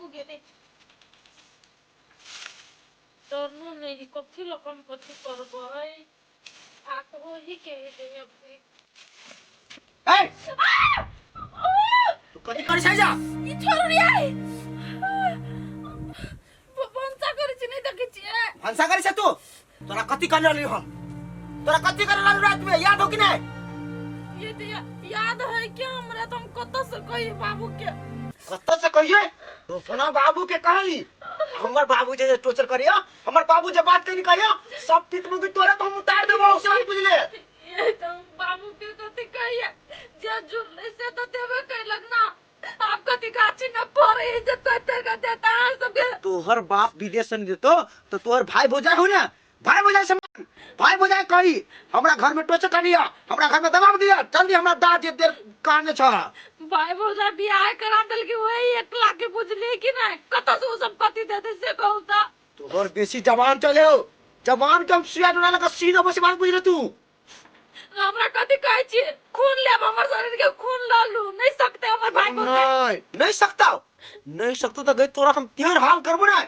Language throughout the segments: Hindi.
gini. Torno nei kotsi lokam kotsi korboy. Aku hi kehde apni. Hey! तू कधी करी सायजा इ छोरो नि आई. बंसा करिछि नै देखिछि. भान्सा करी से तू तोरा कति करने ली हम तोरा कति करने ली रात में याद हो कि नहीं ये तो याद है क्या हमरा तुम कत से कही बाबू के. कत्ता से कहिए तो सुना बाबू के कहानी हमर बाबू जे टॉर्चर करियो हमर बाबू जे बात करी कहियो सब तीत में भी तोरे तो हम उतार देबो सब बुझ ले ये तो बाबू के कति कहिए जे जुड़ले से तो देवे कह लगना आप कति काची न परे इज्जत करते का देता है सबके. तोहर बाप विदेश में देतो तो तोहर भाई भौजाई हो ना भाई भौजाई से भाई भौजाई कही हमरा घर में टॉर्चर करियो हमरा घर में दबाव दिया जल्दी हमरा दाद दे देर काने छ भाई भौजा बियाह करा दल के वही 1 लाख के बुझले कि नहीं कत से सब कति देते से कहता. तोहर बेसी जवान चले हो जवान कम सुया डोला का सीना बस बात बुझ ले तू हमरा कति कहै छी खून लेब हमर शरीर के खून लालू नहीं सकते हमर भाई को. नहीं सकता तो गई तोरा हम तेर हाल करबो ना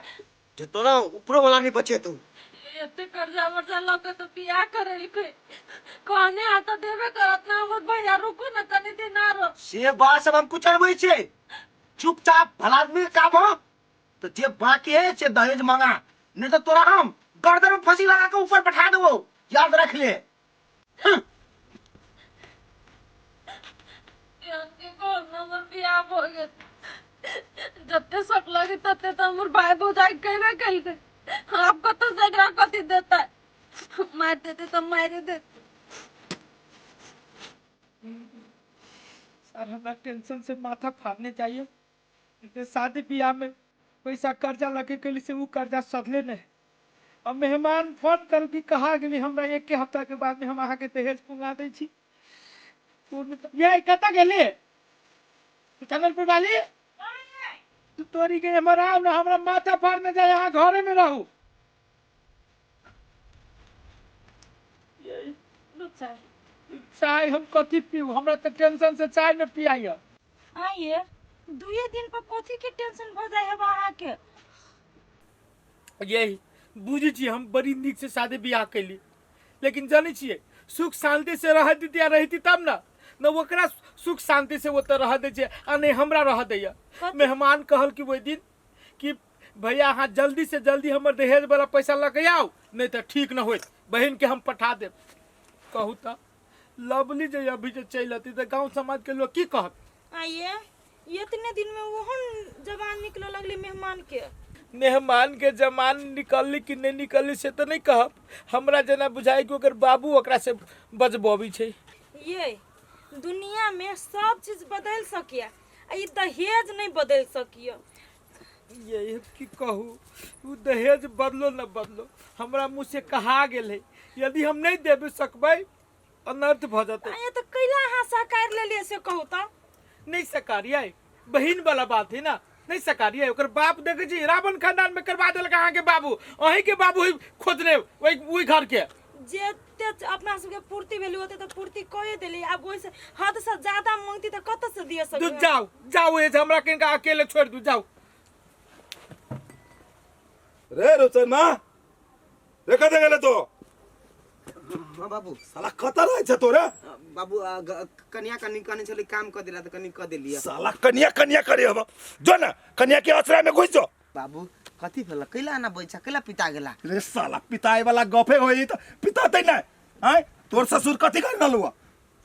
जे तोरा ऊपर वाला नहीं बचे तू एते कर्जा वर्जा लगे तो बियाह करे लिखे कहने आता देवे करत ना हमर भैया रुको न तनी दिन आरो. से बात सब हम कुछ नहीं छे चुपचाप भला आदमी काम हो तो जे बाकी है से दहेज मांगा नहीं तो तोरा हम गर्दन में फांसी लगा के ऊपर बैठा देबो याद रख ले यानी को नंबर बियाह हो गए जत्ते सब लगे तत्ते तो हमर भाई भौजाई कहबे कहि दे आपको तो जगरा कति देता है मार देते तो मार दे. सारा ना टेंशन से माथा फाड़ने चाहिए इतने शादी ब्याह में पैसा कर्जा लगे के लिए से वो कर्जा सधले नहीं और मेहमान फोन कर भी कहा कि हमरा 1 हफ्ता के बाद में हम आहा के दहेज पुंगा दै छी ये कता गेले चैनल पर वाली तू तोरी के हमरा ना हमरा माथा फाड़ने जाए यहाँ घरे में रहू ये लुच्चा चाय हम कथी पीऊ हमरा तो टेंशन से चाय न पियाइया आइए 2 दिन पर कथी के टेंशन भ जाय है वहां के. यही बुझे छी हम बड़ी नीक से शादी ब्याह कैली लेकिन जाने छिए सुख शांति से रह दिया रहती तब ना न ओकरा सुख शांति से वो तो रह दे छे आ नहीं हमरा रह दैया. मेहमान कहल कि वो दिन कि भैया हाँ जल्दी से जल्दी हमर दहेज वाला पैसा लगे आओ नहीं तो ठीक न होत बहन के हम पठा देब. कहू तो लवली जे अभी जे चल आती तो गांव समाज के लोग की कहत. आइए इतने दिन में वहन जवान निकलो लगली मेहमान के जमान निकलली कि नहीं निकलली से तो नहीं कहब हमरा जना बुझाई कि ओकर बाबू ओकरा से बजबोबी छे. ये दुनिया में सब चीज बदल सकिया ई दहेज नहीं बदल सकिया. ये की कहू वो दहेज बदलो न बदलो हमरा मुँह से कहा गेल है यदि हम नहीं देबे सकबै अनर्थ भ जते. ये तो कैला हां साकार ले लिए से कहू त नहीं सकारिया बहन वाला बात है ना नहीं सकारिया ओकर बाप देखे जी रावण खानदान में करवा देलक अहाँ के बाबू अहीं के बाबू खोजने वही घर के जे अपना सबके पूर्ति भेलु होते तो पूर्ति कहे देली अब ओइसे हद से ज्यादा मांगती तो कत से दिए सकबे. तू जाओ जाओ ये हमरा किनका अकेले छोड़ दू जाओ. रे रोचन माँ देखा दे गेले तो हां बाबू साला कता रहे छ तोरे बाबू कन्या कन्नी कने चले काम कर दिला तो कन्नी कर देलिया साला कन्या कन्या करे अब जो ना कन्या के असरा में घुस जो बाबू कथी भेल कैला ना बैठा कैला पिता गेला रे साला पिताई वाला गफे होई त पिता तै ना हैं तोर ससुर कथी कर नलुआ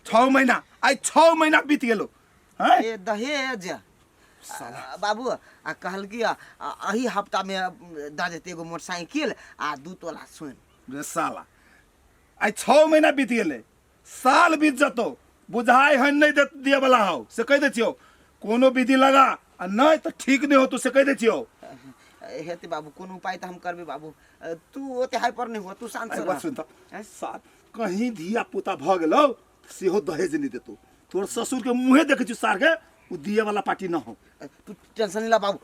6 महीना आई 6 महीना बीत गेलो हैं ए दहेज बाबू आ कहल कि अही हफ्ता में द देते एगो मोटरसाइकिल आ 2 तोला सोन. रे साला आई 6 महीना बीत गेले साल बीत जतो बुझाई हन नहीं दे दिए वाला हो से कह दे छियो कोनो विधि लगा आ नहीं तो ठीक नहीं हो तो से कह दे छियो हेते बाबू कोनो उपाय तो हम करबे बाबू तू ओते हाई पर नहीं हो तू शांत बात सुन त साथ कहीं धिया पुता भ गेलो सेहो दहेज नहीं देतो तोर ससुर के मुंहे देखे छु सार के उ दिए वाला पार्टी न हो. तू टेंशन नहीं ला बाबू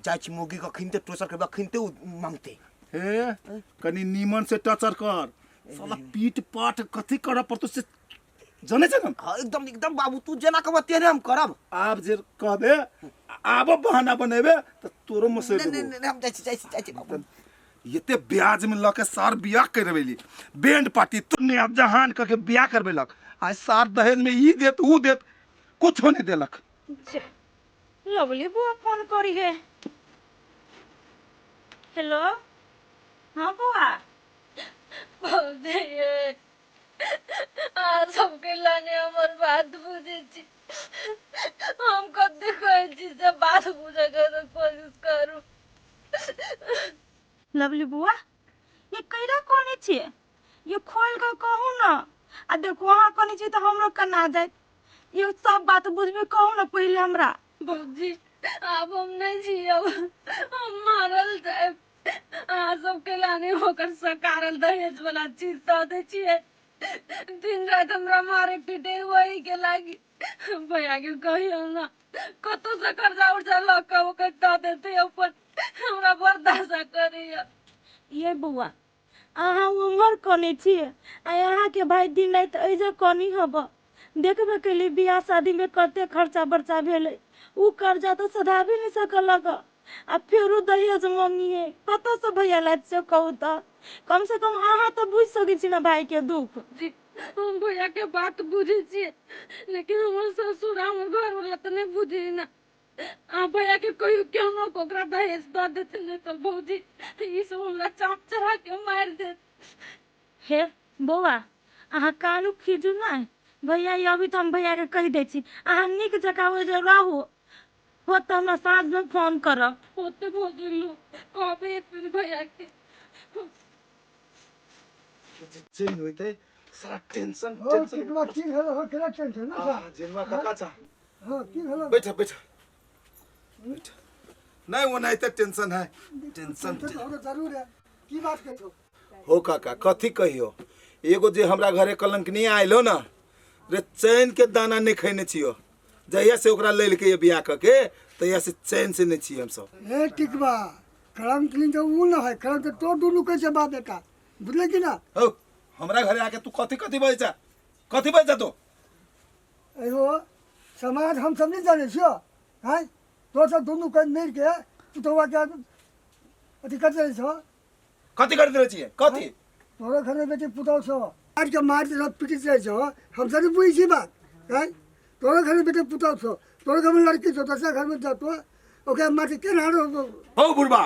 जाय मोगी का खिनते टोचर करबा खिनते मांगते हे कनी नीमन से टचर कर साला पीट पाट कथी कर पड़तो से जाने छ न एकदम एकदम बाबू तू जना कहबा तेरे हम करब आप जे कहबे आब बहाना बनेबे तो तोरो मसे नहीं देबो। नहीं नहीं, हम जाइ छी बाबू। एते ब्याज में लके सार बियाह करबेली बैंड पार्टी तुमने अब जहान क के बियाह करबेलक आज सार दहेज में ई देत ऊ देत कुछ नहीं देलक। लवली बुआ फोन करी है। हेलो हाँ बुआ सबके लाने हमार बात बुझे छी हम कते कहे छी से बात बुझे के कोशिश करू। लवली बुआ ये कैरा कोने छी ये खोल के कहू ना आ देखो वहां कोने छी तो हमरो कना जाए ये सब बात बुझबे कहू ना पहले हमरा। भौजी अब हम नहीं छी अब हम मारल जाए सबके लाने होकर सकारल दहेज वाला चीज दे दे छिए दिन रात हमरा मारे पीटे वही के लागी भैया के कहियो ना कतो से कर्जा उर्जा लक ओकर दे देते अपन हमरा बर्दाश्त करियो। ये बुआ अहाँ उमर कने छिए आ यहाँ के भाई दिन रात ऐजे कनी हब देखबे के लिए बियाह शादी में कते खर्चा बर्चा भेले उ कर्जा तो सधा भी नहीं सकलक आ फेरो दहेज मंगिए कत से भैया लाद से कहू त कम से कम अहाँ तो बुझ सकै छी ना भाई के दुख। जी हम भैया के बात बुझे छिए लेकिन हमर ससुर हमर घर वाला त नहीं बुझे ना आ भैया के कहियो क्यों न ओकरा दहेज द देते नहीं तो भौजी ई सब हमरा चाप चढ़ा के मार दे। हे बौआ अहाँ कानू खीजू ना भैया ये अभी तो हम भैया के कह दे छी अहाँ निक जगह हो जे रहू हो तो हमरा साँझ में फोन करब होते भौजी लो कहबे एक दिन भैया के चेंज होइते सारा टेंशन कितना की भेल हो केना टेंशन ना हां जिनवा काका चा हां की भेल बैठ बैठ बैठ नहीं वो नहीं तो टेंशन है टेंशन तो होना जरूर है की बात कहछो हो काका कथी कहियो एगो जे हमरा घरे कलंकनी आइलो ना रे चैन के दाना नहीं खैने छियो जहिया से ओकरा लेल के बियाह क के तहिया से चैन से नहीं छी हम सब। ए टिकबा कलम क्लीन तो ऊ ना है कलम तो तो दुनु के से बाप बेटा बुझले कि ना हो हमरा घरे आके तू कथी कथी बजा तो एहो समाज हम सब नहीं जाने छियो हैं तो सब दुनु के मिल के तू तो वा क्या अथी करते छो कथी कर दे छिए कथी तोरे घर में बेटे पुताव छो आज के मार के पिटित रहे छो हम सब बुझी छी बात हैं तोरे घर में बेटे पुताव छो तोरे घर में लड़की छो दूसरा घर में जातो ओके मार के ना हो बुढ़बा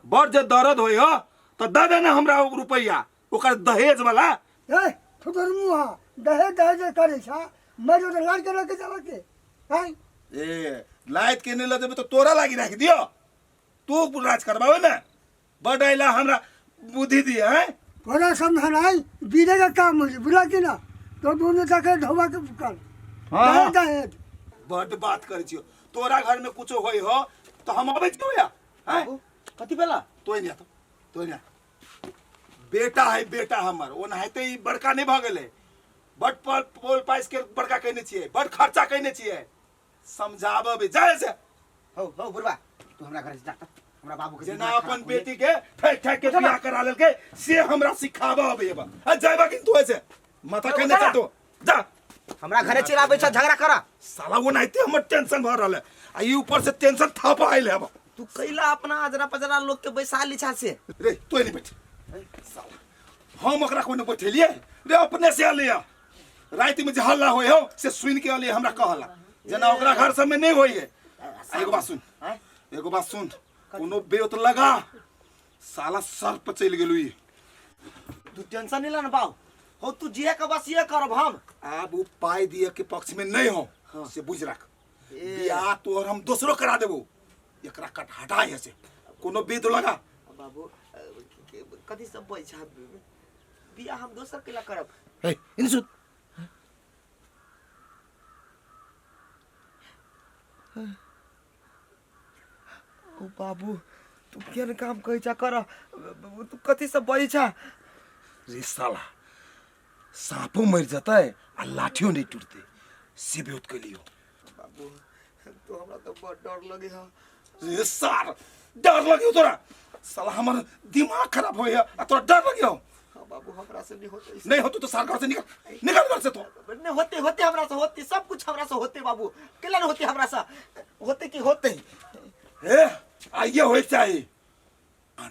बड़ जे दर्द होय हो तो दे देना हमरा रुपया ओकर दहेज वाला ए थोतर मुहा दहेज करे छा मैं जो लाड के लेके जावे के हैं ए लाइट के नहीं ल देबे तो तोरा लागी राख दियो तू राज करबावे ना बडाइला हमरा बुद्धि दिए हैं थोड़ा समझना है बीरे का काम मुझे बुला के ना तो दोनों जाके ढोवा के पुकार हाँ। दहेज बड़ बात करे छियो तोरा घर में कुछो होय हो तो हम आबै छियो या हैं कथी भेला तोय नहीं बेटा है बेटा हमर ओ नहाते ही बड़का नहीं भ गेले बड़ पोल पाइस के बड़का कहने छिए बड़ खर्चा कहने छिए समझाबे जाय से हो बुढ़वा तू हमरा घर से जा हमरा बाबू के जेना अपन बेटी के ठेक के बियाह करा लेलके से हमरा सिखाबा अबेबा आ जायबा किन तू ऐसे माथा कहने जा तो जा हमरा घरे चिल्लाबै छ झगड़ा करा साला वो नाइते हमर टेंशन भ रहले आ ई ऊपर से टेंशन थापा आइले अब तू कैला अपना अजरा पजरा लोग के बैसा लिछा से रे तू नहीं बैठ साला हम ओकरा कोने बैठेलिए रे अपने से आलिया रात में जे हल्ला होय हो से सुन के आलिए हमरा कहला जना ओकरा घर सब में नहीं होई है एगो बात सुन कोनो बेत लगा साला सर पर चल गेलुई तू टेंशन नहीं लेना बाऊ हो तू जे के बस ये करब हम अब वो पाई दिए के पक्ष में नहीं हो से बुझ रख बियाह तोर हम दूसरो करा देबो एकरा कट हटा है से कोनो बेत लगा बाबू कथी सब बोल छ बियाह हम दोसर केला करब ए इनसु ओ बाबू तू केन काम कहै छ कर तू कथी सब बोल छ रे साला सांपो मर जाता है आ लाठियों नहीं टूटते से बेत के लियो बाबू तो हमरा तो बड़ डर लगे ह रे सार डर लगे तोरा साला हमर दिमाग खराब होय है आ तोरा डर लगे हो हाँ बाबू हमरा से नहीं होते नहीं हो तो सार घर से निकल निकल घर से तो नहीं होते होते हमरा से होते सब कुछ हमरा से होते बाबू केला नहीं होते हमरा से होते कि होते ए आइए होए चाहिए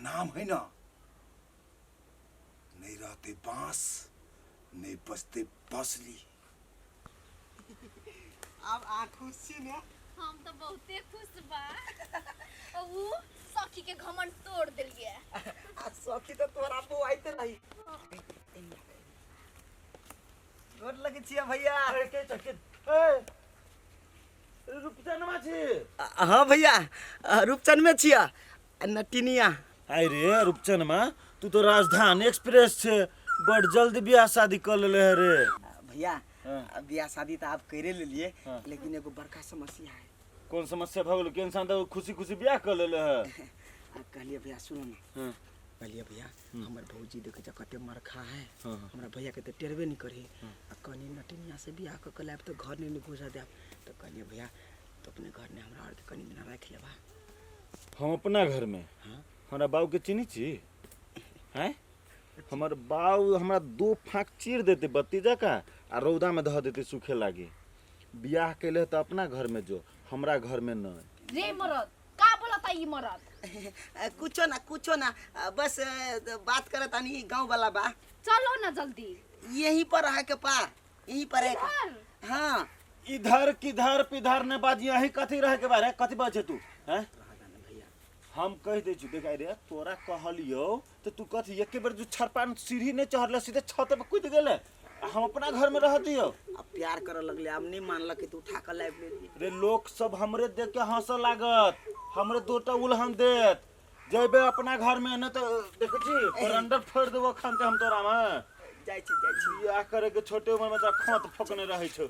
नाम है ना नहीं रहते बांस नहीं बजते बांसुरी अब आ खुशी ने हम तो बहुते खुश बा ऊ सखी के घमंड तोड़ दिलिए सखी तो तोरा बो आइते नहीं गोर लगे छिया भैया के चके ए रुपचनमा छी हाँ भैया रूपचंद में छिया नटिनिया आइ रे रूपचनमा तू तो राजधानी एक्सप्रेस छे बड़ जल्दी ब्याह शादी कर लेले है रे भैया हाँ। ब्याह शादी तो आप करे ले लिए हाँ। लेकिन एगो बड़का समस्या है कौन समस्या भगल के इंसान तो खुशी खुशी ब्याह कर लेले है आप कहलिए भैया सुनो ना हाँ। कहलिए भैया हमर भौजी देखे जा कते मरखा है हाँ। हमरा भैया के तो टेरबे नहीं करे आ कनी नटिनिया से बियाह क के लाब तो घर नहीं घुसा दे तो कहलिए भैया तो अपने घर ने हमरा और के कनी बिना रख लेबा हम अपना घर में हाँ। हमरा बाऊ के चिन्ही छी हैं हमर बाऊ हमरा 2 फाक चीर देते बत्तीजा का आ रौदा में धह देते सूखे लागे बियाह केले तो अपना घर में जो हमरा घर में न रे मरद का बोलता ई मरद कुछो ना बस बात करत आनी गांव वाला बा चलो ना जल्दी यहीं पर रह के पा यहीं पर है हाँ इधर किधर पिधर ने बाजी यही कथी रह के बारे कथी बचे तू हैं हम कह दे छु देखाई रे तोरा कहलियो तो तू कथी एक बार जो छरपान सीढ़ी ने चढ़ले सीधे छत पे कूद गेले हम अपना घर में रह दियो अब प्यार करे लगले अब नहीं मानल कि तू उठा कर लाइब ले रे लोग सब हमरे देख के हंस लागत हमरे 2टा उल्हन देत जेबे अपना घर में न तो देख छी परंडर फोड़ देबो खानते हम तोरा में जाई छी बियाह करे के छोटे उम्र में तो खोत फकने रहे छो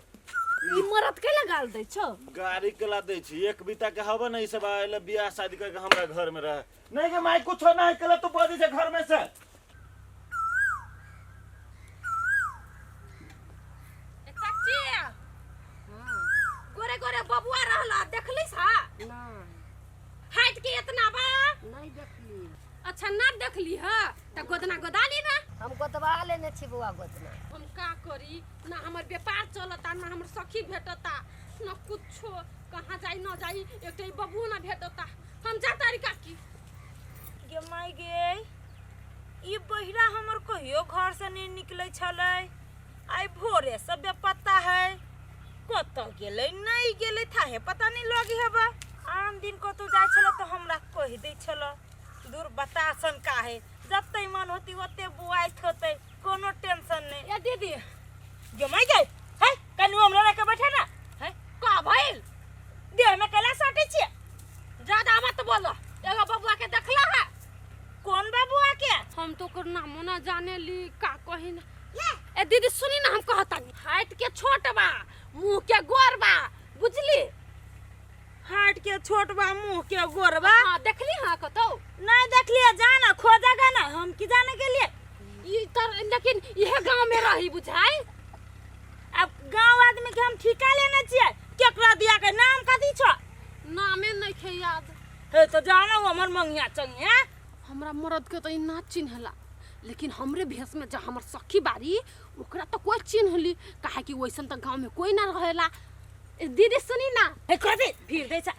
ई मरद के लगाल दै छ गाड़ी के ला दे छी एक बीता के हवा नहीं सब आइले बियाह शादी करके हमरा घर में रह नहीं के माई कुछ नहीं कले तू बोली से घर में से चाची गोरे गोरे बबुआ रहला देखलिस हा नहीं हाइट के इतना बा नहीं देखली अच्छा ना देखली हा त गोदना गोदाली ना हम गोदवा लेने छी बुआ गोदना हम का करी ना हमर व्यापार चलता ना हमर सखी भेटता ना कुछो कहाँ जाई ना जाई एकटा बबुआ ना भेटता हम जाता री काकी गे माई गे ई बहिरा हमर कहियो घर से नहीं निकले छले आई भोरे सब पता है कत गेले नहीं गेले थाहे पता नहीं लगी हबा आन दिन कतो जाय छलो तो हमरा कह दे छलो दूर बतासन का है जत्ते मन होती ओते बुआइत होते कोनो टेंशन नहीं ए दीदी गे माई गे है कनु हमरा लेके बैठे ना है का भइल देह में कला सटे छी ज्यादा मत बोलो एगो बबुआ के देखला है कौन बाबुआ के हम तो कर नाम ना जाने ली का कही ना ए दीदी सुनी ना हम कहता हाइट के छोट बा मुंह के गोर बा बुझली हाट के छोट बा मुंह के गोरबा हां देखली हां कतो नहीं देख लिया जाना खोजेगा ना हम की जाने के लिए ई तर लेकिन यह गांव में रही बुझाई अब गांव आदमी के हम ठिका लेने छिए केकरा दिया के नाम कथी छ नामे नहीं खे याद हे तो जाना हमर मंगिया चंगिया हमरा मरद के तो ई ना चिन्हला लेकिन हमरे भेष में जब हमर सखी बारी ओकरा तो कोई चिन्हली काहे कि वैसन तो गांव में कोई ना रहेला ए दीदी सुनी ना हे कथी भीड़ दे छ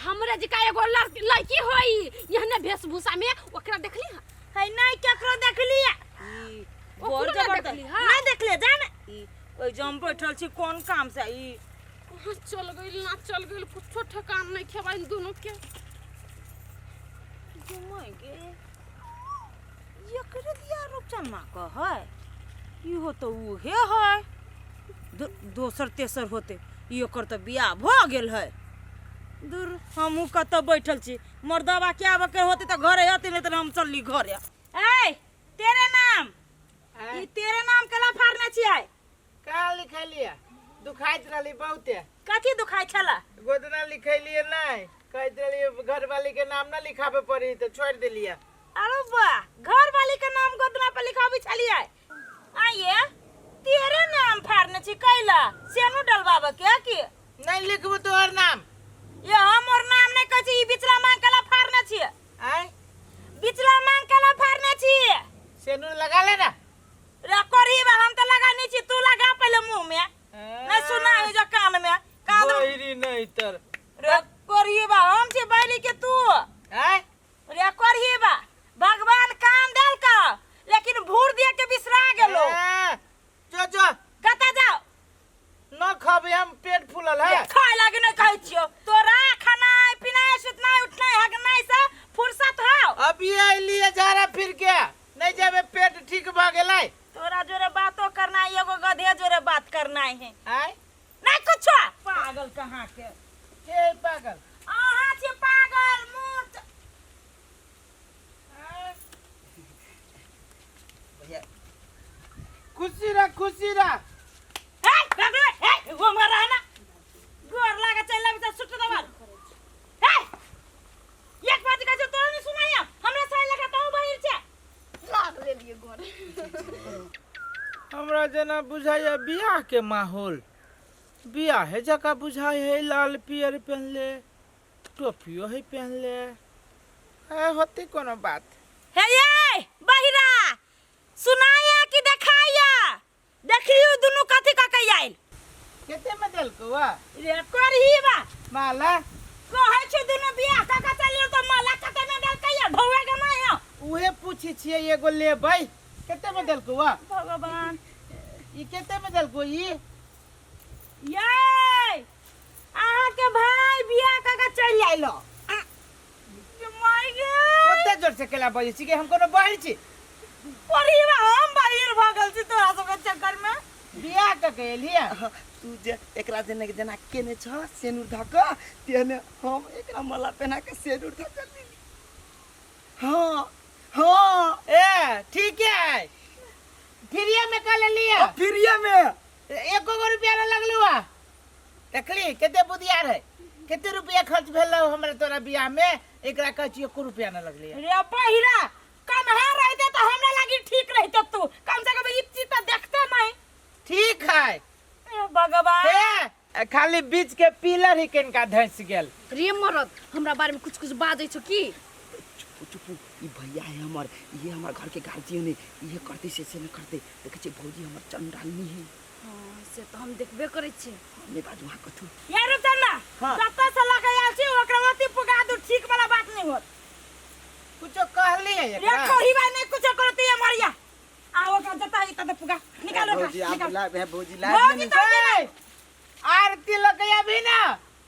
हमरे जिका एगो लड़की होई यहने वेशभूषा में ओकरा देखली हां है नहीं केकरो देख लिया ओकरो बहुत ना जबरदस्त देखली, हाँ। नहीं देख ले जाना ई ओइ जम बैठल छी कोन काम से ई कहाँ चल गइल ना चल गइल कुछो ठिकान नहीं खेबा इन दोनों के घुमाएंगे ये करे दिया रूपचंद मां का है ई हो तो उहे है दोसर तेसर होते ये कर तो बियाह भ गेल है दूर हमहू कत बैठल छी मर्दवा के आबे के होते तो घरे आते नहीं तो हम चलली घरे ए तेरे नाम ई तेरे नाम केला फाड़ने छी आय का लिखलिए दुखाइत रहली बहुते कथी दुखाई छला गोदना लिखलिए नहीं कहते रहिए घर वाली के नाम ना लिखाबे पड़ी तो छोड़ दिलिए अरे वाह घर वाली का नाम गोदना पर लिखाबी छलिए आइए तेरे नाम फाड़ने छी कैला सेनु डलवाबे के की नहीं लिखबो तोहर नाम ये हमर नाम नहीं कहै छी ई बिचला मांग केला फाड़ने छी आय बिचला मांग केला फाड़ने छी सेनूर लगा ले ना कोरी बा हम छे बैली के तू हैं रे कोरी बा भगवान कान देल का लेकिन भूर दिया के बिसरा गेलो जो जो कता जाओ न खाबे हम पेट फूलल है खाए लागे नहीं कहै छियो तोरा खाना पीना सुतना उठना हगना से फुर्सत हो अब ये लिए जा रहा फिर क्या नहीं जाबे पेट ठीक भ गेलै तोरा जोरे बातो करना है एगो गधे जोरे बात करना है हैं नहीं कुछ पागल कहाँ के के पागल आहा छे पागल मूर्ख खुशी रह हे बगले हे वो मरा है ना गोर लागा चला भी सुट दबाल हे एक बात का जो तोरा नहीं सुनाया हमरा सही लगा तो बाहर छे लाग लेलिए घर हमरा जना बुझाया बियाह के माहौल बियाह है जका बुझाय है लाल पियर पहनले टोपियो है पहनले है होती कोनो बात हे ये बहिरा सुनाया कि देखाया देखियो दोनों कथि का कई आइल केते में देल को वा रे करही बा माला कहै छै दोनों बियाह का चलियो तो माला कते में देल कहिया ढौवे के नहीं हो उहे पूछी छिए एगो लेबै केते में देल को वा भगवान ई केते में देल को ई ये आहा के भाई बियाह का चल आइलो माय गॉड ओते जोर से केला बजे छी के हम कोनो बाहर छी परिवा हम बाहर भागल छी तोरा सब के चक्कर में बियाह का के लिया तू जे एकरा देने के जना केने छ सेनुर धक तेने हम एकरा मला पहना के सेनुर धक ली हां हां ए ठीक है फिरिया में का ले लिया फिरिया में 1 रुपया न लगलू आ देखली केते बुधियार है केते रुपया खर्च भेल हमरा तोरा बियाह में एकरा कह छी 1 रुपया न लगली रे पहिरा कम है रहते तो हमरा लगी ठीक रहते तू कम से कम इतनी तो देखते नहीं ठीक है ए भगवान ए खाली बीच के पिलर ही किनका धंस गेल रे मरद हमरा बारे में कुछ बाजै छौ की चुप ई भैया है हमर ये हमर घर के गार्जियन है ये करते से न करते देखे छी भौजी हमर चंडालनी है हां से तो हम देखबे करै छी ने बाजू हां कथु ये रुक ना हाँ। जत्ता से लगे आल छी ओकरा मती पुगा दू ठीक वाला बात नहीं होत कुछ कहली है रे एकरा कोही बात नहीं कुछ करती है मरिया आओ का जत्ता ही तब पुगा निकालो भौजी आप निकाल ला है भौजी ला भौजी तो ए, आरती लगया भी ना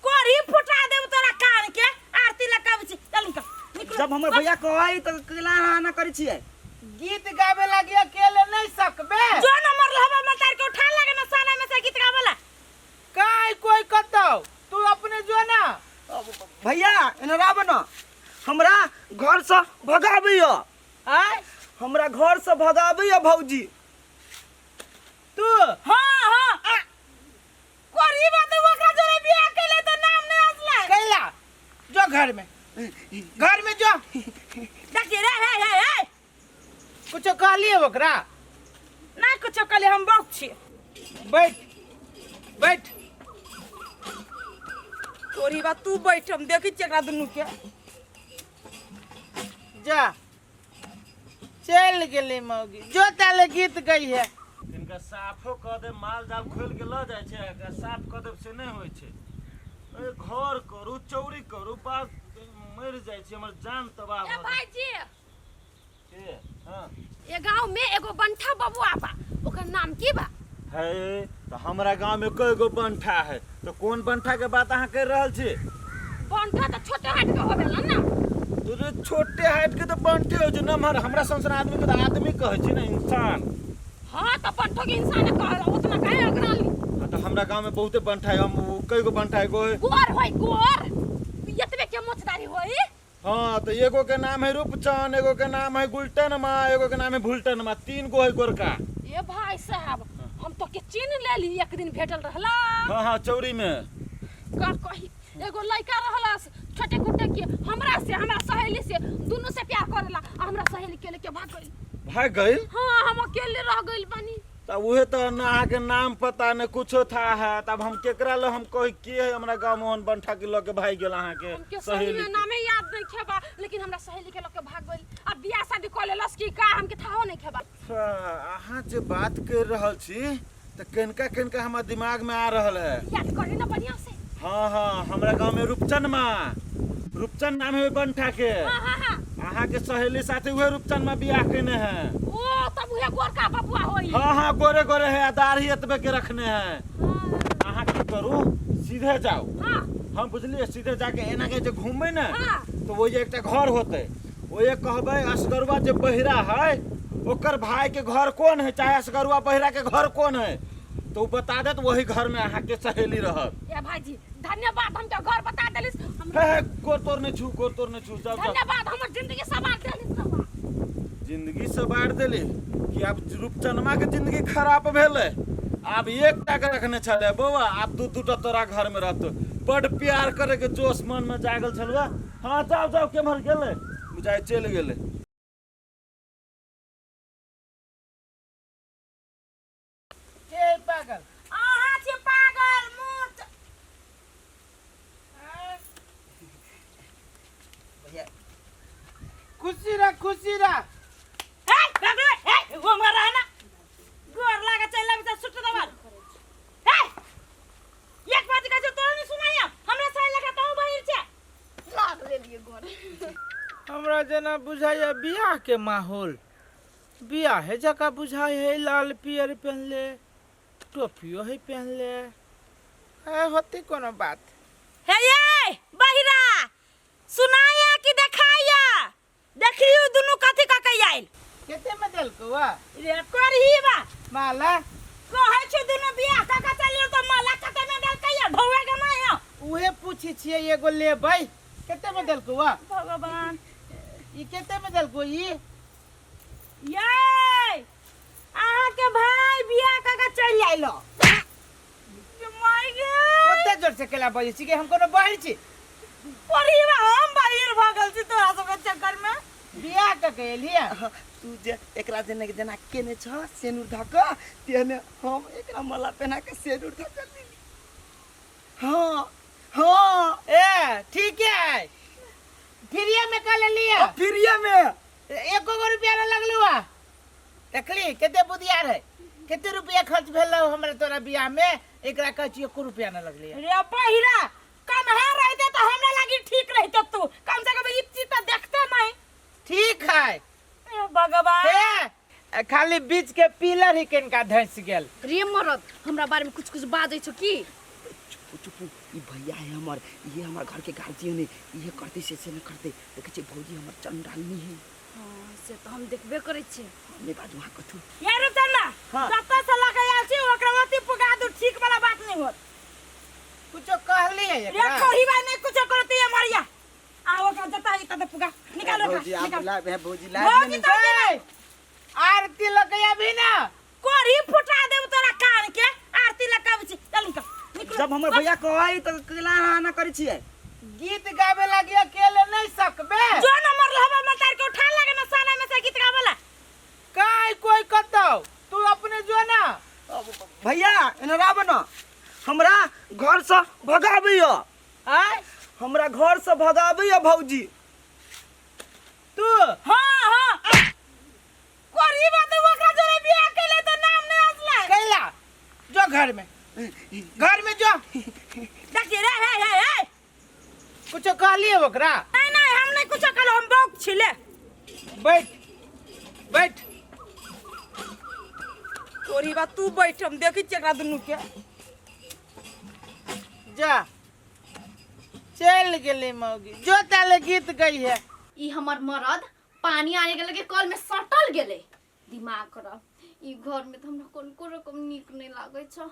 कोरी फुटा देब तोरा कान के आरती लगाब छी चल निकल जब हमर भैया कहै त केला ना करै छियै गीत गावे लगी अकेले नहीं सकबे जो नंबर लहबा में तार के उठा लगे ना साना में से गीत गावला काई कोई कतौ तू अपने जो ना भैया एना राब न हमरा घर से भगाबैया आय हमरा घर से भगाबैया भौजी तू हां हां कोरी बात ओकरा जोरे बियाह केले तो नाम नहीं असला कैला जो घर में जो देखिए रे हे कुछ कहली है ओकरा ना कुछ कले हम बक छी बैठ कोरी बात तू बैठ हम देखि चकरा दुनु के जा चल गेली मौगी जो ताले गीत गई है इनका साफो क दे माल जाल खोल के ल जाय छै एकरा साफ क दे से नहीं होय छै ए घर करू चौरी करू बात मर जाय छै हमर जान तबाह ए भ भाईजी के हां ये गांव में एगो बंठा बबुआ बा ओकर नाम की बा है तो हमरा गांव में कई गो बंठा है तो कौन बंठा के बात अहाँ कर रहल छी बंठा तो छोटे हाट के होवेला ना तू छोटे हाइट के तो बंठे हो जो नमहर हमरा संसार आदमी के तो आदमी कहै छै ना इंसान हां तो बंठो के इंसान कहला उतना काहे अगराली हाँ, तो हमरा गांव में बहुते बंठा है हम कई गो बंठा है गो है गोर होय गोर यतबे के मोचदारी होई हाँ तो एगो के नाम है रूपचंद एगो के नाम है गुलटन मा एगो के नाम है भुलटन मा 3 गो है गोरका ए भाई साहब हम तो के चिन्ह ले ली एक दिन भेटल रहला हाँ हाँ चौरी में का कही एगो लड़का रहला छोटे कुट्टे के हमरा सहेली से दोनों से प्यार करेला आ हमरा सहेली के लेके भाग गइल भाग गई हां हम अकेले रह गइल बानी तब उहे तो ना अहाँ के नाम पता न कुछो था है तब हम केकरा लो हम कही के है हमरा गांव मोहन बंठा के लगे भाग गेल अहाँ के हमके सहेली के नामे याद नहीं खेबा लेकिन हमरा सहेली के लेके भाग गइल अब बियाह शादी कर लेलस की का हमके थाहो नहीं खेबा अहाँ जे बात कर रहल छी तो केनका केनका हमार दिमाग में आ रहल है याद करी ना बढ़िया से हाँ हाँ हमरा गांव में रूपचंद माँ रूपचंद नाम है बनठा के अहाँ के सहेली साथे उहे रूपचंद माँ बियाह केने हैं। ओ तब उहे गोरका बबुआ होई। हाँ हाँ गोरे गोरे है दाढ़ी एतबे के रखने हैं। अहाँ की करू सीधे जाओ। हम बुझलिए सीधे जाके एना के जे घूमबे ना तो वो ये एकटा घर होते वो ये कहबे असगरुआ जे बहिरा है ओकर भाई के घर कौन है चाहे असगरुआ बहिरा के घर कौन है तो वो बता दे तो वही घर में अहाँ के सहेली रहत। ए भाईजी धन्यवाद हमके घर बता देलिस। हे गोर तोर ने छू जाओ धन्यवाद हमर जिंदगी सवार देलिस। जिंदगी सवार देली कि अब रूपचंदमा के जिंदगी खराब भेले अब एक टाका रखने छले बौआ अब दू दूटा तोरा घर में रहत बड़ प्यार करे के जोश मन में जागल छलवा। हाँ जाओ जाओ केमहर गेले बुझाय चल गेले। के पागल अहाँ छी पागल मूर्ख। खुशी रह ए बाबू ए वो मरा ना गोर लागे चला बिता सुट दबार। ए एक बात का जो तो नहीं सुनाया हमरा सही लगा तो बहिर छे लाग ले लिए गोर। हमरा जना बुझाया बियाह के माहौल बियाह है जका बुझाई है लाल पियर पहनले टोपियो है पहनले है होती कोनो बात। हे ये बहिरा सुनाया कि देखाया देखियो दुनु कथि का कई आइल केते में देल को वा रे करही बा माला कहै छ दुनु बियाह का चलियो तो माला कते में देल कई ढौवे के ना है उहे पूछी छिए एगो लेबै केते में देल को वा भगवान ई केते में देल को ई ये अहाँ के भाई बियाह का चल आइलो माय गॉड ओते जोर से केला बजे छी के हम कोनो बाहर छी परिवा हम बाहर भागल छी तोरा सब के चक्कर में बियाह का कहलिया तू जे एकरा जेना जेना केने छ सेनुर धक तेने हम एकरा मला पहना के सेनुर धक लेली। हाँ हाँ ए ठीक है फ्रीया में का ले लिया फ्रीया में एको गो रुपया न लगलू आ देखली केते बुधिया रे केते रुपया खर्च भेलौ हमरा तोरा बियाह में एकरा कह छी एको रुपया न लगली रे पहिरा कम है रहते तो हमरा लगी ठीक रहते तू कम से कम इतनी तो देखते नहीं। ठीक है ए भगवान हे खाली बीच के पिलर ही किनका धंस गेल। रे मरद हमरा बारे में कुछ बाजै छ की चुप ई भैया है हमर ये हमर घर के गार्जियन है ये करते से न करते देखे छे भौजी हमर चंडालनी है। हां से तो हम देखबे करै छी ने बाजू हां कथु ये रुचना जत्ता से लगे आल छी ओकरा मती पुगा दू ठीक वाला बात नहीं होत कुछ कहली है रे एकरा कोही बात नहीं कुछ करती है मरिया आओ का जत्ता ही कदे पुगा निकालो भौजी आप निकाल ला है भौजी ला भौजी तो नहीं आरती लगया भी ना कोरी फुटा देब तोरा कान के आरती लगाब छी चल निकल जब हमर भैया कहै त केला ना करै छियै गीत गावे लगी अकेले नहीं सकबे जो नंबर लहबा में तार के उठा लगे ना साना में से गीत गावेला काई कोई कतौ तू अपने जो ना भैया एना राब न हमरा घर से भगाबैया आय हमरा घर से भगाबैया भौजी तू हां हां कोरी बात ओकरा जोरे बियाह केले तो नाम नहीं असला कैला जो घर में जो देखिए रे हे कुछ कहली है ओकरा नहीं नहीं हम नहीं कुछ कल हम बौक छिले बैठ कोरी बात तू बैठ हम देखि चकरा दुनु के जा चल गेली मौगी जो ताले गीत गई है ई हमर मरद पानी आने के लगे कल में सटल गेले दिमाग खराब ई घर में तो हमरा कोन रकम नीक नहीं लागे छ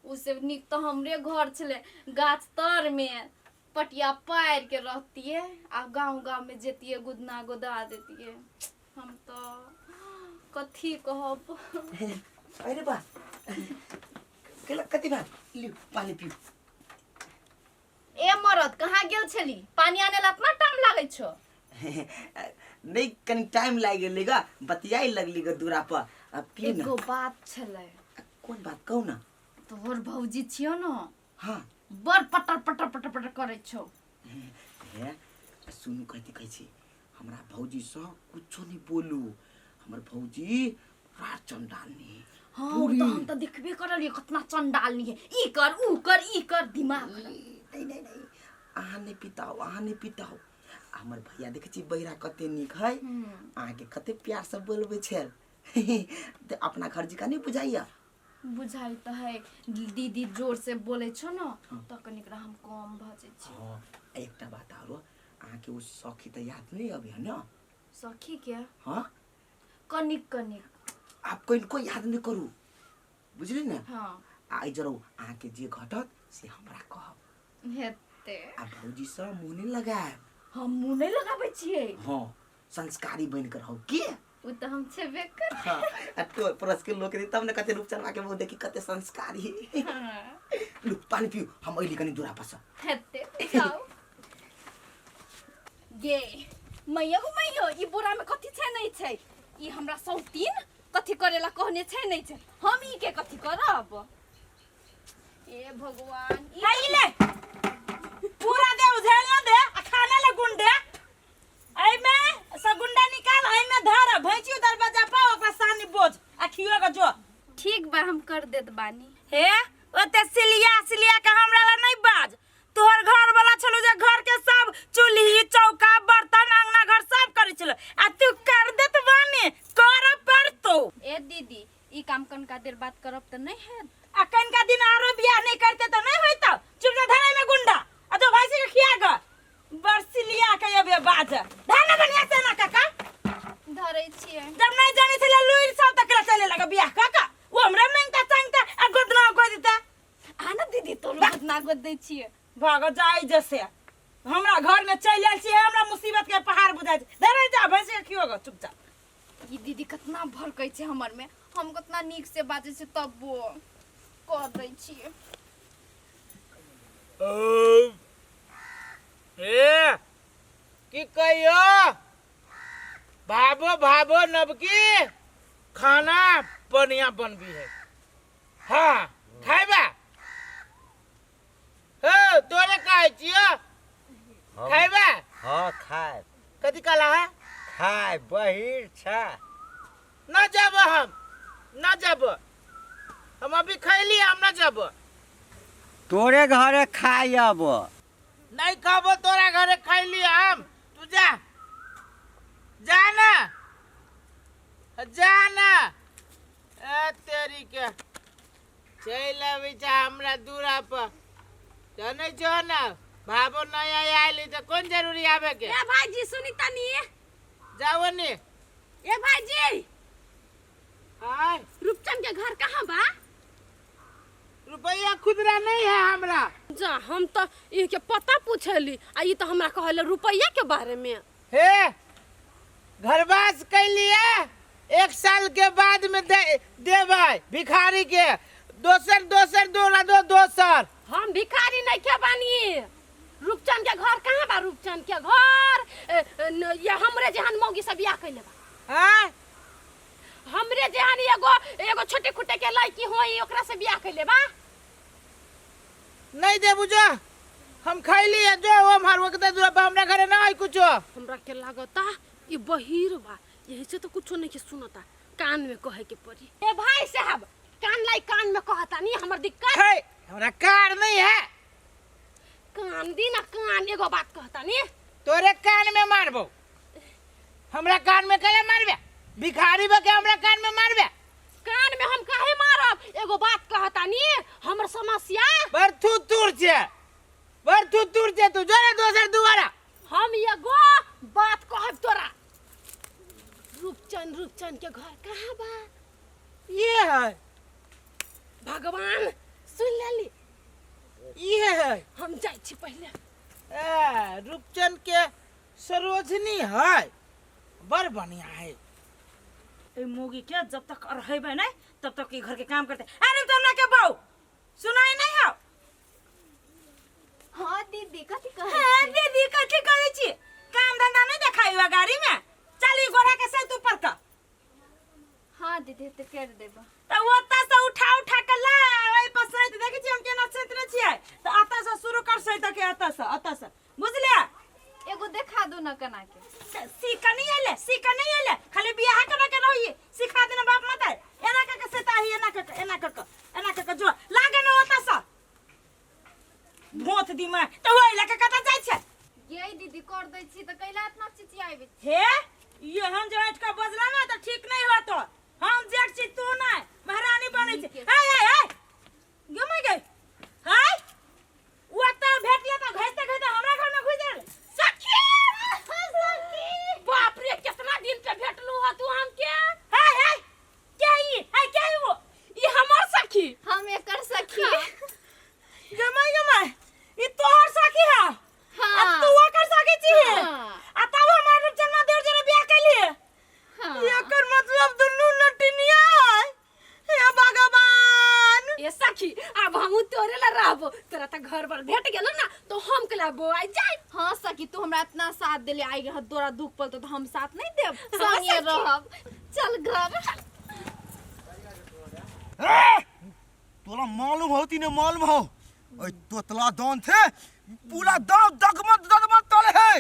उससे नीक तो हमरे घर छले गाछ तर में पटिया पार के रहतिए आ गांव में जेतिए गुदना गोदा देतिए हम तो कथी कहब अरे बा केला कति बा लियो पानी पियो ए मरद कहाँ गेल छली पानी आने ला इतना टाइम लागे छ नहीं कनी टाइम लाग गेलै ग बतियाई लगली ग दूरा पर अब पी ना एगो बात छले कोन बात कहू ना तोहर भौजी छियो न हां बड़ पटर करे छौ हे सुनु कथि कहै छी हमरा भौजी से कुछो नहीं बोलू हमर भौजी पूरा चंडालनी हाँ तो हम तो देखबे करलिए कितना चंडालनी है ई कर दिमाग नहीं नहीं नहीं अहाँ नहीं पिताओ हमर भैया देखे छी बहिरा कते निक है अहाँ के कते प्यार से बोलबे छे तो अपना घर जिका नहीं बुझाइया बुझाई तो है दीदी जोर से बोले छो न तो कनिकरा हम कम भजे छी। हां एकटा बात आरो अहाँ के उस सखी त याद नहीं अभी है ना सखी के हां कनिक आप को याद नहीं करू बुझली ना हां आई जरो अहाँ के जे घटत से हमरा कहब हेते आ भौजी से मुंह नहीं लगाए हम मुंह नहीं लगाबै छियै। हां संस्कारी बन कर हो के उ त हम छेबे कर। हां तो परस के लोग तब ने कते रूपचंद के मुंह देखी कते संस्कारी लु पानी पियो हम अइली कनी दूरा पस हेते जाओ गे मैयो ई बोरा में कथि छै नहीं छै ई हमरा सौतीन कथि करेला कहने छै नहीं छै हम ई के कथि करब ए भगवान खाई ले पूरा दे उझेल न दे आ खाने ले गुंडे आई में सब गुंडा निकाल आई में धर भैंची दरवाजा पर ओकरा सानी बोझ आ खियो के जो ठीक बा हम कर देत बानी। हे ओते सिलिया के हमरा ला नहीं बाज तोहर घर वाला छलो जे घर के सब चूल्ही चौका बर्तन अंगना घर सब करै छलो आ तू कर देत बानी कर पड़तो। ए दीदी ई काम कनका देर बात करब त नहीं है आ कनका दिन आरो बियाह नहीं करते तो नहीं होइतो चुप जा धरे में गुंडा आ तो भैंसी के खिया ग बरसिलिया के अबे बाज धान बनिया से ना काका धरै छियै जब नहीं जाने थे लुइर सब तक चले लगा बियाह काका वो हमरा मांगता चांगता आ गोदना को देता आना दीदी तो रोज ना गोद दै छियै भाग जाई जैसे हमरा घर में चल आइल छी हमरा मुसीबत के पहाड़ बुझाई धरे जा भैंसी के खियो ग चुपचाप। ई दीदी कितना भड़कै छै हमर में हम कितना नीक से बाजे छै तब वो कर दै छियै। ए की कहियो भाबो नबकी खाना बढ़िया बनबी है हाँ खाइबा हो तोरे कहै छियो खाइबा हाँ खाए कथी कहला है खाए बहिर छा न जब हम अभी खैली हम न जब तोरे घरे खाए अब नहीं खाबो तोरा घरे खैली हम तू जाना ए तेरी के चल अभी जा हमरा दूरा पर जाने जो ना भाबो नहीं आइली तो कौन जरूरी आवे के ए भाईजी सुनी तनी जाओ नी ए भाईजी हाय रूपचंद के घर कहाँ बा रुपया खुदरा नहीं है हमरा जा हम तो ई के पता पूछली आ ई तो हमरा कहले रुपया के बारे में हे घरवास कैलिए 1 साल के बाद में देबै भिखारी के दोसर दोसर हम भिखारी नहीं के बानी रूपचंद के घर कहाँ बा रूपचंद के घर ये हमरे जहान मौगी से बियाह कैले बा हां हमरे जहान एगो छोटे खुटे के लड़की होई ओकरा से बियाह कैले बा नहीं दे बुझा हम खैली है जो हम हर वक्त दूरा पर हमरा घरे ना है कुछो हमरा के लागता ई बहिर बा यही से तो कुछो नहीं के सुनता कान में कहे के पड़ी ए भाई साहब कान में कहता नहीं हमर दिक्कत है हमरा कार नहीं है कान दी ना कान एगो बात कहता नहीं तोरे कान में मारबो हमरा कान में कले मारबे भिखारी बके हमरा कान में मारबे कान में हम काहे मारब एगो बात कहता नहीं हमर समस्या बरथू तुर छे तू जोरे दोसर दुआरा हम एगो बात कहब तोरा रूपचंद के घर कहाँ बा ये है भगवान सुन लेली ये है हम जाई छी पहले रूपचंद के सरोजनी है बड़ बढ़िया है ए मोगी के जब तक रहेबे नहीं तब तक ई घर के काम करते अरे तुमने के बहू सुनाई नहीं हो हां दीदी कथि कहै हां दीदी कथि कहै छी काम धंधा नहीं देखाइबा गाड़ी में चली गोरा के से तू पर का हां दीदी तो कर देबा तो ओता से उठा के ला ओइ पर सहित देखि छी हम केना क्षेत्र छियै तो आता से शुरू कर सहित के आता से बुझले एगो देखा दो न कना के सीखा नहीं आले खाली बियाह करे के रही सिखा देना बाप मत एना के सेता ही एना के जो लागे न होता सा भोथ दी मैं तो ओइ लके कता जाय छै ये दीदी कर दै छी त कैला इतना चिचियाबे हे ये हम जे हट का बजला ना त ठीक नहीं होतो हम जेठ छी तू नहीं महारानी बनै छै हाय हाय हाय गमै गई हाय ओता भेटिया त घैते घैते हमरा घर में घुस गेल सखी बाप रे कितना दिन से भेटलू ह तू हमके। हाय हाय क्या ये वो ई हमर सखी। हम एकर सखी। गमै ई तोहर सखी है हां तू ओकर सखी छी आ तब हमार जन्म देर जरे बियाह कैली हां एकर मतलब दुन्नू नटिनिया है हे भगवान। ए सखी अब हम तोरे ला रहबो तोरा त घर पर भेट गेलो ना तो हम के लाबो आई जाय। हां सखी तू हमरा इतना साथ देले आई रह तोरा दुख पल तो हम साथ नहीं देब हाँ, संगे सखी। रहब चल घर। तोला मालूम होती ने मालूम हो ओए तोतला दान थे पूरा दाव दगमग दगमग तले है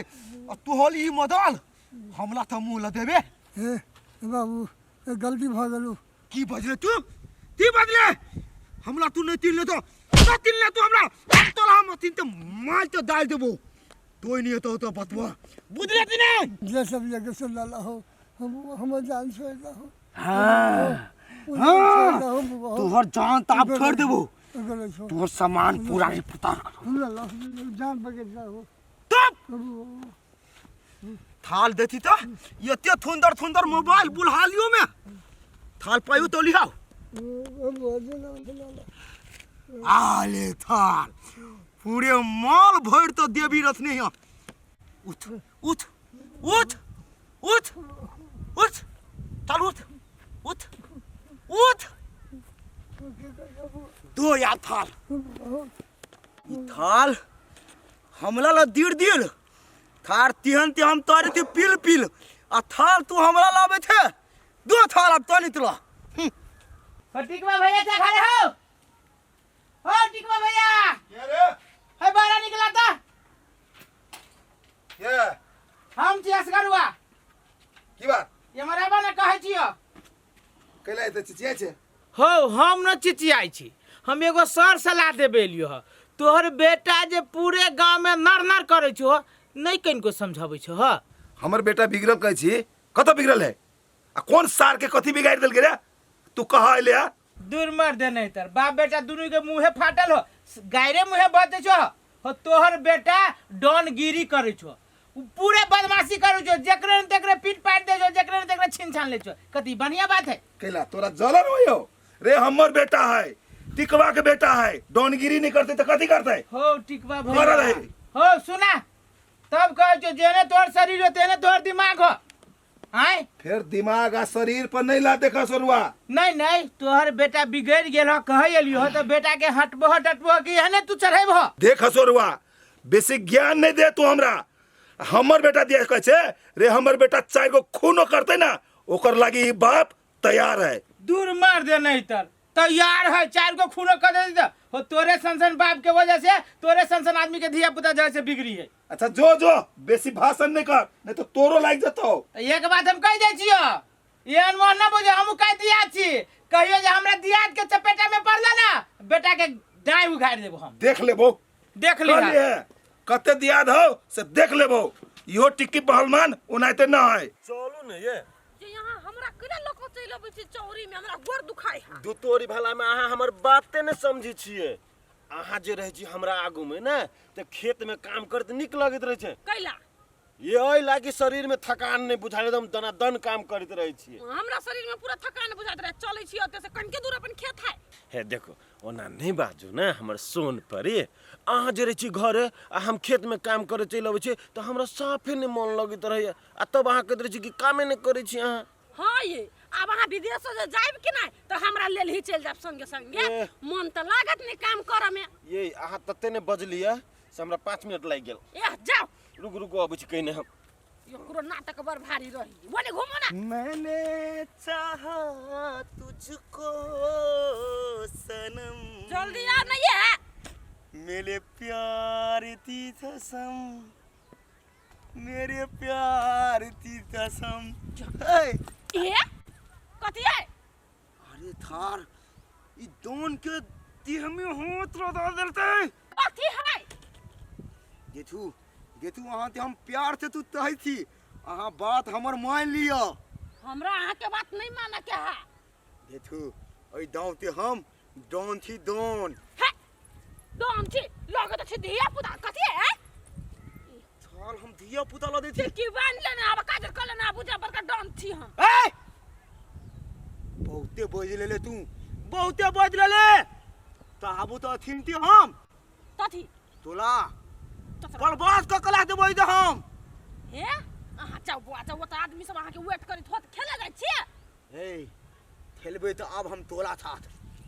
और तू होली मदाल हमला त मुंह ल देबे। हे बाबू गलती भ गेलू की बजले तू की बजले हमला तू नहीं तीन ले तो ना तीन ले तू हमरा तोला हम तीन तो मार तो डाल देबो तोय नहीं तो बतवा बुझले कि नहीं। जे सब जगह से लाला हो हम जान छोड़ दा हो तोहर जान ताप छोड़ देबो अगर छो तोहर सामान पूरा रिपुतार हम लाला जान बगे जा हो तब थाल देती तो ये थुंदर थुंदर मोबाइल बुल्हालियों में थाल पायु तो लिहाओ आले थाल पूरे माल भर तो देवी रथ नहीं उठ उठ उठ उठ उठ थाल उठ उठ उठ दो या थाल थाल हमला ला दीड़ दीड़ थार तिहन ते हम तोरे ते पिल पिल आ थाल तू हमरा लावे थे दो थाल अब तो नितला टिकवा भैया क्या खा रहे हो टिकवा भैया के रे है बाहर निकला था के हम छी असगरुआ की बात ये मराबा ने कहै छियो कैला त चिचिया छे हो हम न चिचियाई छी हम एगो सर सलाह देबे लियो ह तोहर बेटा जे पूरे गांव में नर नर करे छो नहीं कनको समझाबै छो ह हमर बेटा बिगड़ल कहै छी कत बिगड़ल है आ कौन सार के कथी बिगाड़ देल गे रे तू कहा एले आ दूर मर दे नहीं तर बाप बेटा दोनों के मुंहे फाटल हो गायरे मुंहे बते छो हो तोहर बेटा डॉन गिरी करे छो पूरे बदमाशी करे छो जकरे न तकरे पीट पाट दे छो जकरे न तकरे छीन छान ले छो कती बढ़िया बात है कैला तोरा जलन होयो रे हमर बेटा है टिकवा के बेटा है डॉनगिरी नहीं करते तो कथी करते हो टिकवा मरल भैया है हो सुना तब कह जो जेने तोहर शरीर हो तेने तोहर दिमाग हो आय फिर दिमाग आ शरीर पर नहीं ला देखा सोरुआ नहीं नहीं तोहर बेटा बिगड़ गेल हो कह एलियो हो तो बेटा के हटबो हटबो कि हने तू चढ़ेबो देख सोरुआ बेसी ज्ञान नहीं दे तू हमरा हमर बेटा दिया कह छे रे हमर बेटा चार गो खूनो करते ना ओकर लागी ई बाप तैयार है दूर मार दे नहीं तर तैयार है चार गो खूनो कर दे तो हो तोरे संसन बाप के वजह से तोरे संसन आदमी के धिया पुता जैसे बिगड़ी है अच्छा जो जो बेसी भाषण नहीं कर नहीं तो तोरो लाग जतो एक बात हम कह दे छियो ये अनमोल ना बुझे हम कह दिया छी कहियो जे हमरा दियाद के चपेटा में पड़ला ना बेटा के डाई उखाड़ देबो हम देख लेबो देख ली कहली है कते दियाद हो से देख लेबो इहो टिक्की पहलवान उनाइते ना है चलू ने ये जे यहाँ हमरा केना लोक चलि अबै छै चौरी में हमरा गोर दुखाय है दू तोरी भला में अहाँ हमर बाते ने समझी छिए अहाँ जे रहे छी हमरा आगू में ना ते खेत में काम करते निक लगत रहे छै कैला ये ओइ लागी शरीर में थकान नहीं बुझाल एकदम दनादन काम करते रहे छिए हमरा शरीर में पूरा थकान बुझात रहे चलै छी ओते से कनके दूर अपन खेत है हे देखो ओना नहीं बाजू ना हमर सोन परी अहाँ जे रहे छी घरे आ हम खेत में काम करे चलि अबै छी तो हमरा साफे नहीं मन लगत रहे आ तब अहाँ कहत रहे छी कि कामे नहीं करे छी अहाँ हाँ ये अब अहाँ विदेश से जाइब कि नहीं तो हमरा लेल ही चल जाब संगे संगे मन तो लागत नहीं काम करे में ये अहाँ तते ने बजलिए से हमरा 5 मिनट लाग गेल ए जाओ रुक रुक अबै छी कहीं हम यो नाटक बड़ भारी रही बोले घूमो ना मैंने चाहा तुझको सनम जल्दी आ नहीं है मेरे प्यार की कसम मेरे प्यार की कसम ए कथी है अरे थार ई दोन के देह में हाथ लगा देलते कथी है गेथू गेथू अहाँ ते हम प्यार से तू कहै छी अहाँ बात हमर मान लिया हमरा अहाँ के बात नहीं माना के है गेथू ओइ दाव ते हम डॉन छी डॉन डॉन छी लगत छी धिया पुता कथि है साल हम धिया पुता ल दे छी की बान लेना अब काजर कर लेना बुझा बड़का डॉन छी हम ए बहुते बोझ ले तू बहुते बोझ ले ताबू तो थिनती हम कथि तोला बर्बाद क कला देबै त हम हे अहाँ जाऊ बुआ जाऊ त आदमी सब अहाँ के वेट करैत होत खेले जाय छी ए खेलबै त अब हम तोला साथ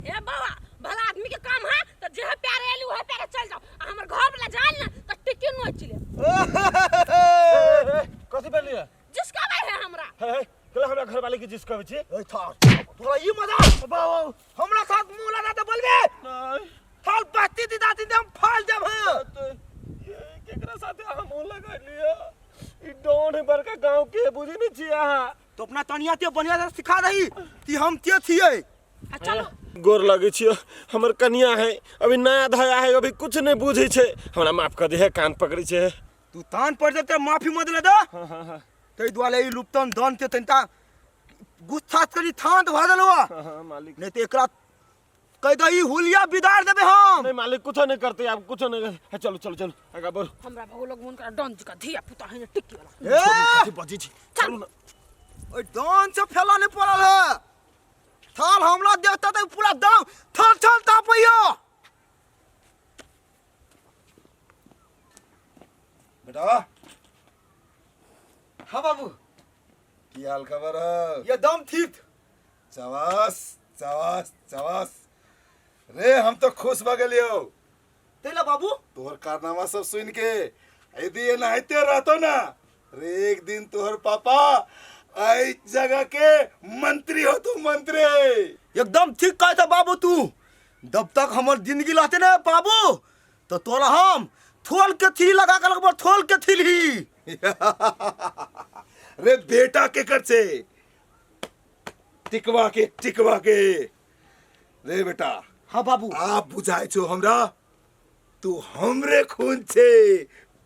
ए बाबा भला आदमी के काम है तो जे प्यारे एलू है प्यारे चल जाओ हमर घर वाला जान ना तो टिके न चले कथि बोलिए जिसका भाई है हमरा कला हमरा घर वाले के जिस कहै छी ए था तोरा ई मजा बाबा हमरा साथ मुंह लगा त बोलबे नहीं थाल बाती दी दाती हम फाल जब ये केकरा साथे हम मुंह लगा लिया ई डॉन है बड़का गांव के बुझी नहीं छी अहाँ तो अपना तनिया ते बढ़िया से सिखा दही कि हम ते छिए चलो गोर लगे छी हमर कन्या है अभी नया धया है अभी कुछ नहीं बुझे छे हमरा माफ कर दे है कान पकड़ी छे तू तान पड़ जाते माफी मत ले दो हां तै दुआले ई लुप्तन दन ते तंता गुस्सा करी थांत भ देलो हां मालिक नहीं ते एकरा कह दही हुलिया बिदार देबे हम नहीं मालिक कुछ नहीं करते आप कुछ नहीं करते चलो चलो चलो आगा बढ़ हमरा बहु लोग मन कर डॉन जी का धिया पुता है टिक्की वाला ए बजी छी चलो ना ओए दन से फैला नहीं पड़ल है थाल हमला देखता तो पूरा दाव थल थल तापइयो बेटा हां बाबू की हाल खबर है ये दम ठीक चवास चवास चवास रे हम तो खुश भ गेलियो तेला बाबू तोहर कारनामा सब सुन के यदि ये नहाते रहतो ना रे एक दिन तोहर पापा आई जगह के मंत्री हो तू मंत्री एकदम ठीक कहता बाबू तू जब तक हमर जिंदगी लाते ना बाबू तो तोला हम थोल के थी लगा के लगभग थोल के थी रे बेटा के कर से टिकवा के रे बेटा हाँ बाबू आप बुझाए छो हमरा तू हमरे खून छे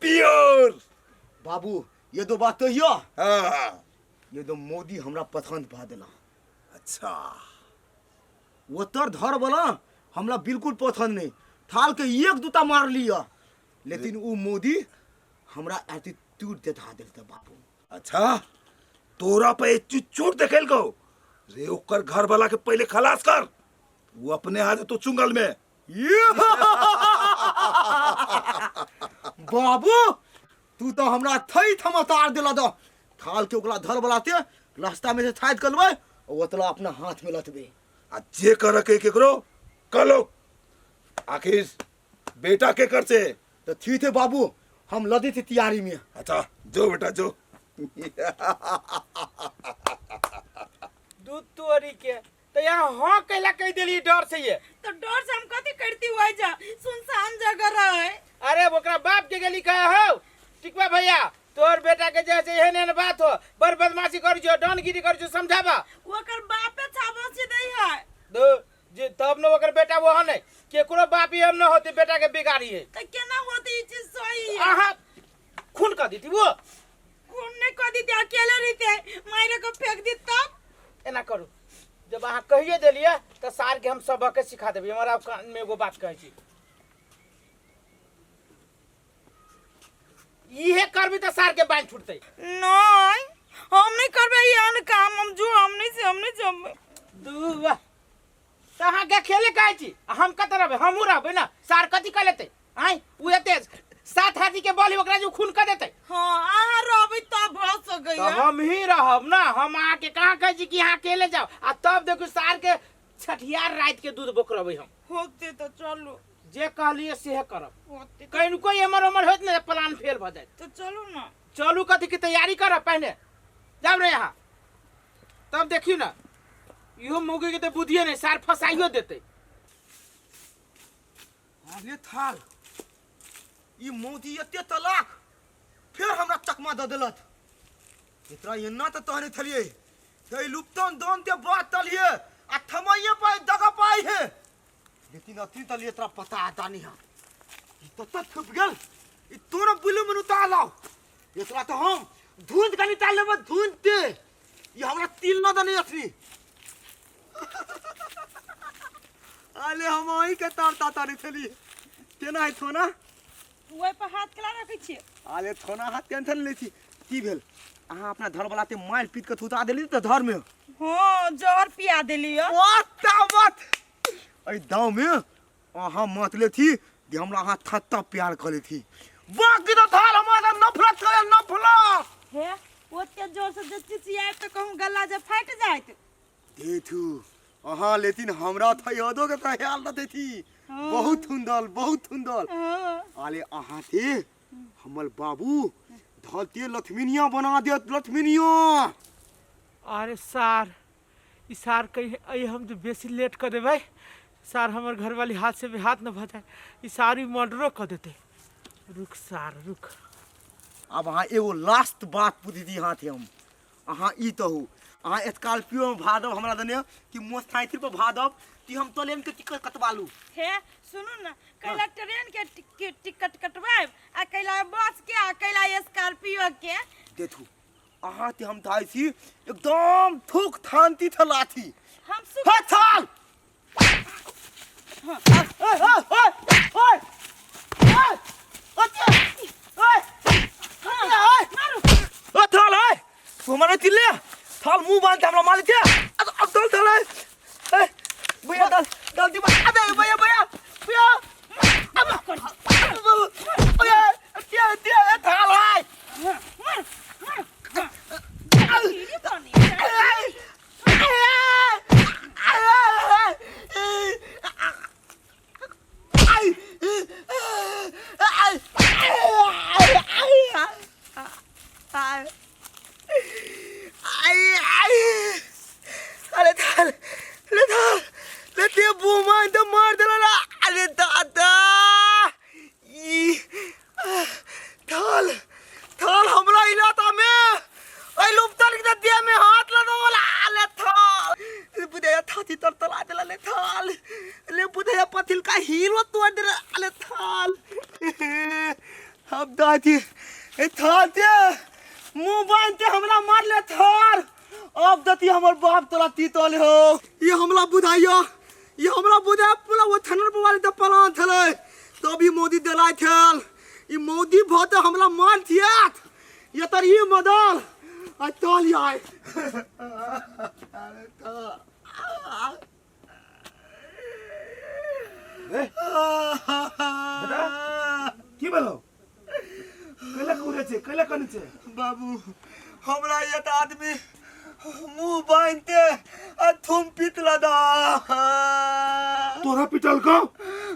प्योर बाबू ये दो बात तो यो हाँ ये दो मोदी हमरा पसंद पा देला अच्छा वो तर धर बोला हमरा बिल्कुल पसंद नहीं थाल के एक दूता मार लिया लेकिन वो मोदी हमरा एटीट्यूड दिखा देलता बाबू अच्छा तोरा पे चोट देखेल को रे ओकर घर वाला के पहले खलास कर वो अपने हाथ तो चुंगल में बाबू तू तो हमरा थई थमा तार देला दो थाल के ओकला धर बलाते रास्ता में से छाइत करबे और ओतला अपना हाथ में लटबे आ जे कर के केकरो कलो आखिर बेटा के कर से तो ठीक है बाबू हम लदे थे तैयारी में अच्छा जो बेटा जो दूध तोरी के तो यहाँ हाँ कैला कह दिली डर से ये तो डर से हम कथी करती हुआ जा सुनसान जगह रहे अरे ओकरा बाप के गली कहे हो टिकवा भैया तोर बेटा के जैसे एहन बात हो बर बदमाशी कर जो डॉनगिरी कर जो समझाबा ओकर बापे छाबसी दई है दो जे तब न ओकर बेटा वो हने केकरो बाप ही हम न होती बेटा के बिगाड़ी है तो केना होती ई चीज सही है आहा खून कर दी थी वो कौन ने कह दी थी अकेले रहते मायरे को फेंक दी तब एना करू जब अहाँ कहिए दिलिए तो सार के हम सबक के सिखा देबे हमारा कान में एगो बात कहै छी इहे करबी तो सार के बाल छूटते नहीं हम नहीं करबे यान काम हम जो हमने से हमने जब दुआ तो अहाँ के खेले कहै छी हम कत रहबे हमहू रहबे ना सार कथी कर लेते आई उहे तेज सात हाथी के बॉल ओकरा जो खून कर देते हां आहा रहबे तब भ सकै तो हम ही रहब ना हम आके कहां कहै छी कि अहाँ अकेले जाओ आ तब देखो सार के छठियार रात के दूध बोकरबै हम होते तो चलो जे कहलिए सेहे करब होते कहीं कोई हमर हमर होत ना प्लान फेल भ जाए तो चलो ना चलू कथी की तैयारी करब पहले जाब रे यहाँ तब देखियो ना इहो मौके के तो बुद्धिए नहीं सार फसाइयो देते अरे थाल ई मोदी एते तलाक फिर हमरा चकमा द देलत इतना एन्ना त तहने थलिए दई लुप्तन दोन ते बात तलिए आ थमैये पाए दगा पाई है लेकिन अति तलिए तरा पता आता नहीं है ई तो छुप गेल तोरा बुलू में उतार लाओ एकरा तो हम धुंध का निकाल लेब धुंध दे ये हमरा तिल न दने असली आले हम वही के तारता तारी थली केना है थोना ओइ पर हाथ केला रखै छियै आले थोना हाथ टेंशन ले छी की भेल अहाँ अपना धर वाला ते माइल पीट के थुता देली त धर में हां जहर पिया देलियो ओ तावत ए दाव में अहाँ मत ले थी जे हमरा हाथ थत्ता प्यार करे थी बाकी तो थाल हमारा नफरत करे नफरत हे ओते जोर से जे चिचियाए त कहूं गला जे फाट जाइत देखू अहाँ लेकिन हमरा था यादो के त ख्याल न देती बहुत सुंदर आले अहाँ थे हमर बाबू धलते लक्ष्मीनिया बना दे लक्ष्मीनिया अरे सार ई सार कहीं हम जो बेसी लेट कर देबै सार हमर घर वाली हाथ से भी हाथ न भजाए ई सारी मर्डरो कर देते रुक सार रुक अब अहाँ एगो लास्ट बात पूछ दी हाथ हम अहाँ ई कहू अहाँ स्कॉर्पियो में भादव हमरा दने कि मोटरसाइकिल पर भादव कि हम ट्रेन के टिकट कटवालू हे सुनू ना कैला ट्रेन के टिकट कटवाएब आ कैला बस के आ कैला स्कॉर्पियो के देखू अहाँ ते हम थाई छी एकदम थूक थांती थलाथी हम हा थाल तुम्हारे चिल्ले थाल मुंह बांध हमरा मालिक है अब दल दल है भैया दल दल दी अबे भैया भैया भैया अब भैया क्या क्या थाल है अरे थाल ले थाल ले ते बुमा तो मार देला अरे दादा ई थाल थाल हमरा इलाका में आई लुप्तन के दिया में हाथ लगा वाला अरे थाल बुढ़िया थाती तरतला देला ले थाल ले बुढ़िया पथिल का हीरो तोड़ दे अरे थाल अब दादी ए थाल ते मुंह बांध के हमरा मार ले थाल अब दती हमर बाप तोरा तीतल हो ये हमला बुझाइयो ये हमरा बुझा पूरा वो थनर पर वाली त पलान थले तभी मोदी देलाय थल ई मोदी भत हमला मान थियात ये तर ई मदल आ तल आय बेटा की बोलो कैला कने छे बाबू हमरा ये त आदमी मुंह बांधते आ थुम पितला दा तोरा पिटल को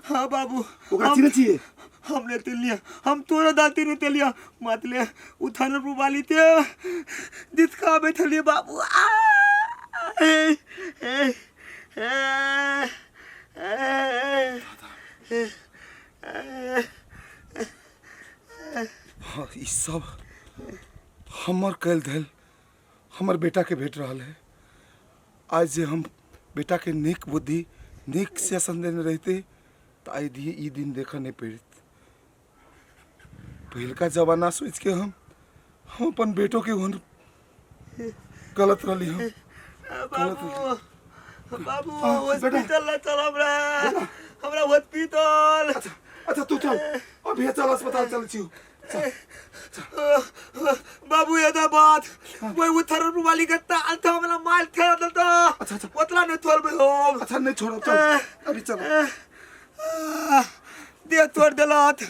हाँ बाबू ओकरा चिने छिए हमने ते लिया हम तोरा दाती ने ते लिया मतले उठाने पर वाली ते दिखा बैठलिए बाबू हाँ ई सब हमर कैल धैल हमर बेटा के भेट रहा है आज जे हम बेटा के निक बुद्धि निक शासन देने रहते तो आई दिए ई दिन देखा नहीं पड़त पहल का जमाना सोच के हम अपन बेटों के गलत रही हम बाबू हॉस्पिटल चल हमरा हॉस्पिटल अच्छा तू चल अभी चल अस्पताल चल छियो बाबू ये तो बात कोई उथर वाली करता अंता वाला माल थे तो अच्छा उतला नहीं थोल में हो अच्छा नहीं छोड़ो चल अभी चल दे तोड़ दलात